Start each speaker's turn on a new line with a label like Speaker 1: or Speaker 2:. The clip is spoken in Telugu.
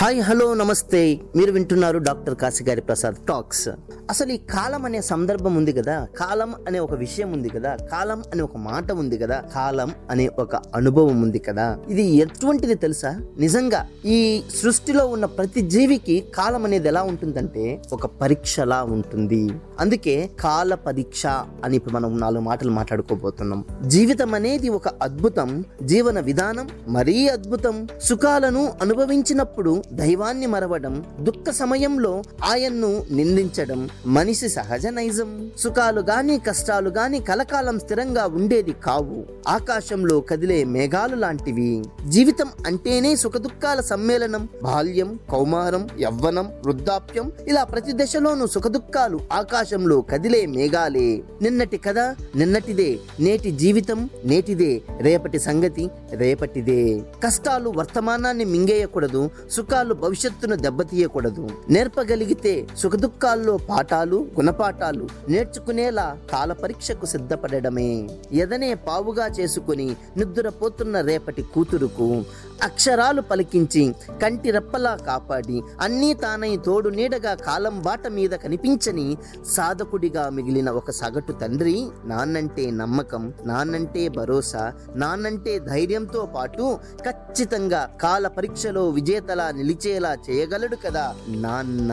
Speaker 1: హాయ్ హలో నమస్తే. మీరు వింటున్నారు డాక్టర్ కాశీగారి ప్రసాద్ టాక్స్. అసలు ఈ కాలం అనే సందర్భం ఉంది కదా, కాలం అనే ఒక విషయం ఉంది కదా, కాలం అనే ఒక మాట ఉంది కదా, కాలం అనే ఒక అనుభవం ఉంది కదా. ఇది ఎటువంటిది తెలుసా? నిజంగా ఈ సృష్టిలో ఉన్న ప్రతి జీవికి కాలం అనేది ఎలా ఉంటుందంటే ఒక పరీక్షలా ఉంటుంది. అందుకే కాల పరీక్ష అని ఇప్పుడు మనం 4 మాటలు మాట్లాడుకోబోతున్నాం. జీవితం అనేది ఒక అద్భుతం, జీవన విధానం మరీ అద్భుతం. సుఖాలను అనుభవించినప్పుడు దైవాన్ని మరవడం, దుఃఖ సమయంలో ఆయన్ను నిందించడం మనిషి సహజ నైజం. సుఖాలు గాని కష్టాలు గాని కలకాలం స్థిరంగా ఉండేది కావు, ఆకాశంలో కదిలే మేఘాలు లాంటివి. జీవితం అంటేనే సుఖదుఖాల సమ్మేళనం. బాల్యం, కౌమారం, యవ్వనం, వృద్ధాప్యం, ఇలా ప్రతి దశలోనూ సుఖదుఖాలు ఆకాశంలో కదిలే మేఘాలే. నిన్నటి కథ నిన్నటిదే, నేటి జీవితం నేటిదే, రేపటి సంగతి రేపటిదే. కష్టాలు వర్తమానాన్ని మింగేయకూడదు, సుఖాలు భవిష్యత్తును దెబ్బతీయకూడదు. నేర్పగలిగితే సుఖదుఖాల్లో పాఠాలు, గుణపాఠాలు నేర్చుకునేలా కాల పరీక్షకు సిద్ధపడడమే. ఎదనే పావుగా చేసుకుని నిద్రపోతున్న రేపటి కూతురుకు అక్షరాలు పలికించి కంటి రెప్పలా కాపాడి అన్నీ తానై తోడు నీడగా కాలం బాట మీద కనిపించని సాధకుడిగా మిగిలిన ఒక సగటు తండ్రి నాన్నంటే నమ్మకం, నాన్నంటే భరోసా, నాన్నంటే ధైర్యంతో పాటు ఖచ్చితంగా కాల పరీక్షలో విజేతలా నిలిచేలా చేయగలడు కదా నాన్న.